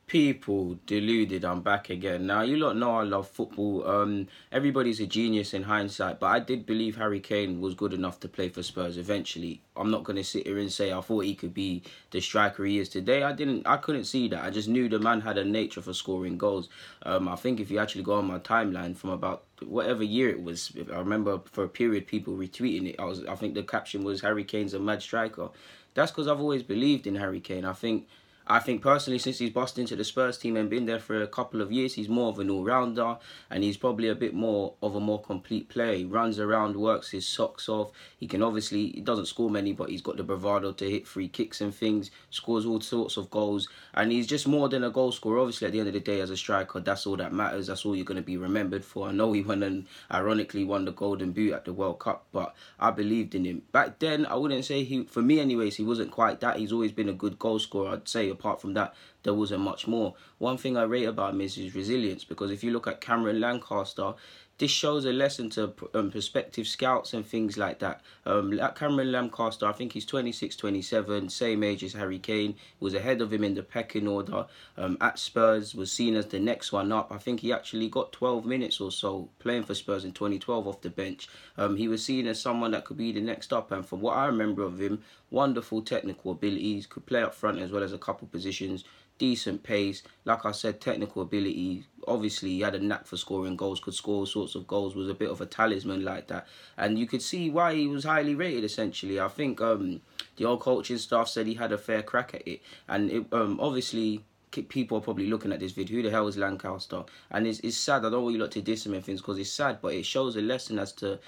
People deluded, I'm back again. Now, you lot know I love football. Everybody's a genius in hindsight, but I did believe Harry Kane was good enough to play for Spurs eventually. I'm not going to sit here and say I thought he could be the striker he is today. I couldn't see that. I just knew the man had a nature for scoring goals. I think if you actually go on my timeline from about whatever year it was, I remember for a period people retweeting it. I think the caption was Harry Kane's a mad striker. That's because I've always believed in Harry Kane. I think personally, since he's bust into the Spurs team and been there for a couple of years, he's more of an all-rounder, and he's probably a bit more of a more complete player. He runs around, works his socks off. He doesn't score many, but he's got the bravado to hit free kicks and things, scores all sorts of goals, and he's just more than a goal scorer. Obviously, at the end of the day, as a striker, that's all that matters. That's all you're going to be remembered for. I know he went and ironically won the Golden Boot at the World Cup, but I believed in him. Back then, I wouldn't say for me anyways, he wasn't quite that. He's always been a good goal scorer, I'd say. Apart from that, there wasn't much more. One thing I rate about him is his resilience, because if you look at Cameron Lancaster, this shows a lesson to prospective scouts and things like that. Cameron Lancaster, I think he's 26, 27, same age as Harry Kane. Was ahead of him in the pecking order. At Spurs, was seen as the next one up. I think he actually got 12 minutes or so playing for Spurs in 2012 off the bench. He was seen as someone that could be the next up, and from what I remember of him, wonderful technical abilities, could play up front as well as a couple positions. Decent pace, like I said, technical ability. Obviously, he had a knack for scoring goals, could score all sorts of goals, was a bit of a talisman like that. And you could see why he was highly rated, essentially. I think the old coaching staff said he had a fair crack at it. And obviously, people are probably looking at this video, who the hell is Lancaster? And it's sad, I don't want you lot to diss him and things because it's sad, but it shows a lesson as to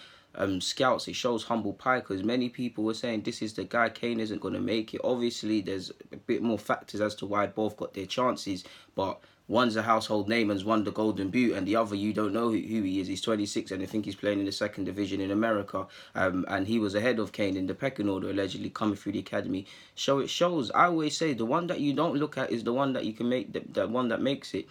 scouts. It shows humble pie, because many people were saying this is the guy, Kane isn't going to make it. Obviously there's a bit more factors as to why both got their chances, but one's a household name and's won the Golden Boot, and the other you don't know who he is. He's 26 and I think he's playing in the second division in America, and he was ahead of Kane in the pecking order, allegedly coming through the academy. So it shows, I always say, the one that you don't look at is the one that you can make, the one that makes it.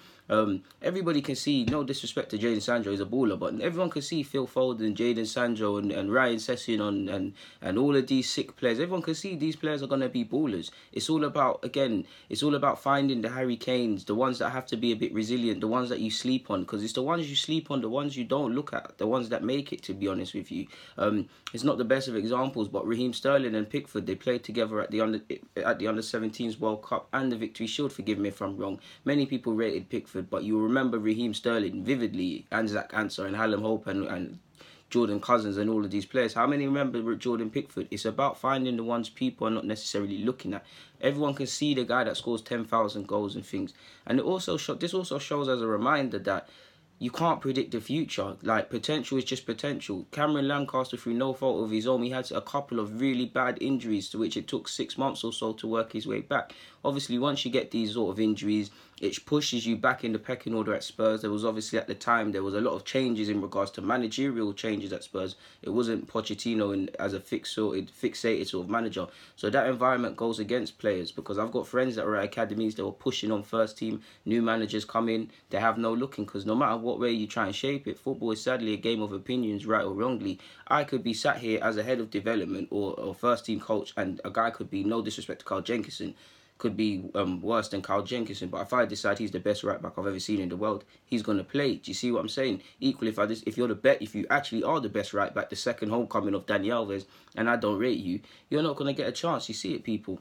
Everybody can see, no disrespect to Jadon Sancho, he's a baller, but everyone can see Phil Foden, Jadon Sancho and Ryan Sessegnon and all of these sick players. Everyone can see these players are going to be ballers. It's all about, again, it's all about finding the Harry Kanes, the ones that have to be a bit resilient, the ones that you sleep on, because it's the ones you sleep on, the ones you don't look at, the ones that make it, to be honest with you. It's not the best of examples, but Raheem Sterling and Pickford, they played together at the under-17s World Cup and the Victory Shield, forgive me if I'm wrong. Many people rated Pickford, but you remember Raheem Sterling vividly, and Zach Answer and Hallam Hope and Jordan Cousins and all of these players. How many remember Jordan Pickford? It's about finding the ones people are not necessarily looking at. Everyone can see the guy that scores 10,000 goals and things. And this also shows as a reminder that you can't predict the future. Like, potential is just potential. Cameron Lancaster, through no fault of his own, he had a couple of really bad injuries to which it took 6 months or so to work his way back. Obviously, once you get these sort of injuries, it pushes you back in the pecking order at Spurs. There was obviously, at the time, there was a lot of changes in regards to managerial changes at Spurs. It wasn't Pochettino as a fixated sort of manager. So that environment goes against players, because I've got friends that were at academies, they were pushing on first team, new managers come in, they have no looking, because no matter what way you try and shape it, football is sadly a game of opinions, right or wrongly. I could be sat here as a head of development or first team coach, and a guy could be, no disrespect to Carl Jenkinson, could be worse than Carl Jenkinson, but if I decide he's the best right back I've ever seen in the world, he's gonna play. Do you see what I'm saying? Equally, if you actually are the best right back, the second homecoming of Dani Alves, and I don't rate you, you're not gonna get a chance. You see it, people.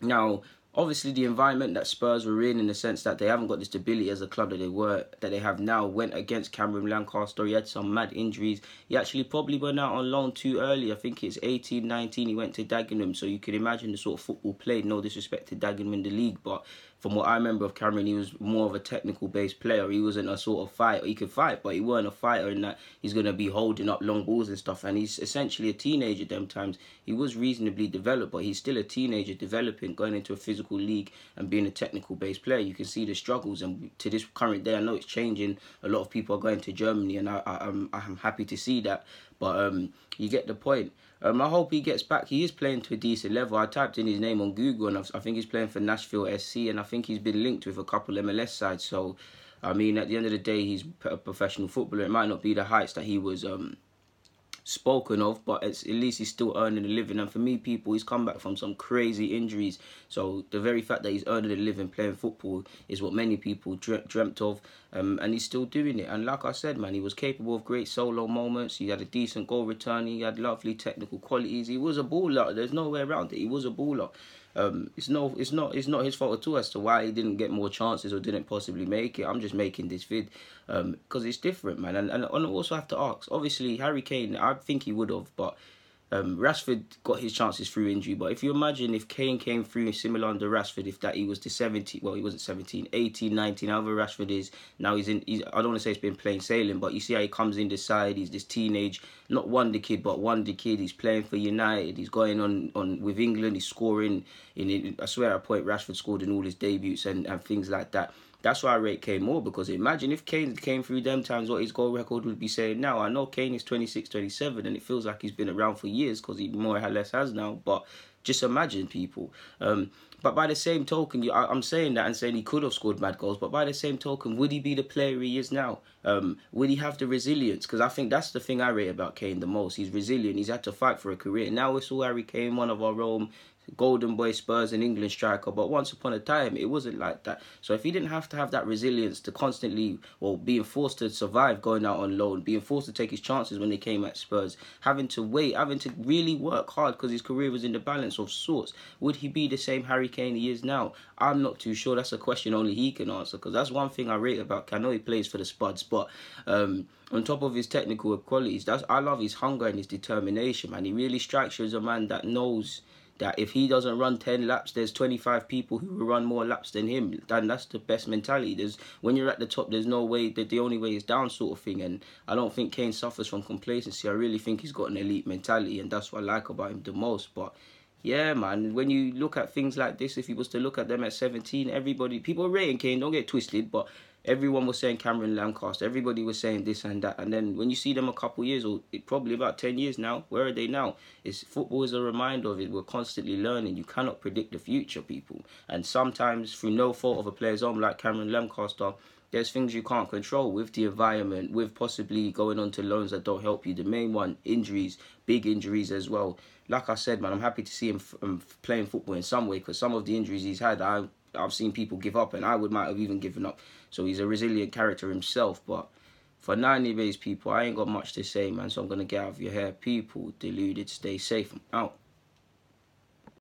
Now, obviously, the environment that Spurs were in the sense that they haven't got the stability as a club that they have now, went against Cameron Lancaster. He had some mad injuries. He actually probably went out on loan too early. I think it's 18, 19. He went to Dagenham, so you can imagine the sort of football played. No disrespect to Dagenham in the league, but from what I remember of Cameron, he was more of a technical-based player. He wasn't a sort of fighter. He could fight, but he weren't a fighter in that he's going to be holding up long balls and stuff. And he's essentially a teenager them times. He was reasonably developed, but he's still a teenager developing, going into a physical league and being a technical-based player. You can see the struggles, and to this current day, I know it's changing. A lot of people are going to Germany, and I'm happy to see that. But you get the point. I hope he gets back. He is playing to a decent level. I typed in his name on Google, and I think he's playing for Nashville SC, and I think he's been linked with a couple MLS sides. So, I mean, at the end of the day, he's a professional footballer. It might not be the heights that he was spoken of, but at least he's still earning a living. And for me, people, he's come back from some crazy injuries. So the very fact that he's earning a living playing football is what many people dreamt of, and he's still doing it. And like I said, man, he was capable of great solo moments. He had a decent goal return. He had lovely technical qualities. He was a baller. There's no way around it. He was a baller. It's not his fault at all as to why he didn't get more chances or didn't possibly make it. I'm just making this vid because it's different, man. And I also have to ask. Obviously, Harry Kane, I think he would have, but Rashford got his chances through injury. But if you imagine if Kane came through similar under Rashford, if that he was the 17, well, he wasn't 17, 18, 19, however Rashford is now, I don't want to say it's been plain sailing, but you see how he comes in this side. He's this teenage, not wonder kid, but wonder kid. He's playing for United. He's going on with England. He's scoring I swear at a point Rashford scored in all his debuts and things like that. That's why I rate Kane more, because imagine if Kane came through them times, what his goal record would be saying now. I know Kane is 26, 27, and it feels like he's been around for years because he more or less has now. But just imagine, people. But by the same token, I'm saying that and saying he could have scored mad goals. But by the same token, would he be the player he is now? Would he have the resilience? Because I think that's the thing I rate about Kane the most. He's resilient. He's had to fight for a career. Now it's all Harry Kane, one of our own golden boy Spurs and England striker, but once upon a time it wasn't like that. So if he didn't have to have that resilience to constantly, well, being forced to survive going out on loan, being forced to take his chances when they came at Spurs, having to wait, having to really work hard because his career was in the balance of sorts, would he be the same Harry Kane he is now? I'm not too sure. That's a question only he can answer, because that's one thing I rate about. I know he plays for the Spuds, but on top of his technical qualities, I love his hunger and his determination, man. He really strikes you as a man that knows that if he doesn't run 10 laps, there's 25 people who will run more laps than him. And that's the best mentality. When you're at the top, there's no way, that the only way is down sort of thing. And I don't think Kane suffers from complacency. I really think he's got an elite mentality, and that's what I like about him the most. But yeah, man, when you look at things like this, if he was to look at them at 17, people are rating Kane, don't get twisted, but everyone was saying Cameron Lancaster. Everybody was saying this and that. And then when you see them a couple years, or probably about 10 years now, where are they now? Football is a reminder of it. We're constantly learning. You cannot predict the future, people. And sometimes, through no fault of a player's own, like Cameron Lancaster, there's things you can't control with the environment, with possibly going on to loans that don't help you. The main one, injuries, big injuries as well. Like I said, man, I'm happy to see him playing football in some way, because some of the injuries he's had, I've seen people give up, and might have even given up. So he's a resilient character himself. But for 90 days, people, I ain't got much to say, man. So I'm going to get out of your hair. People, deluded, stay safe. I'm out.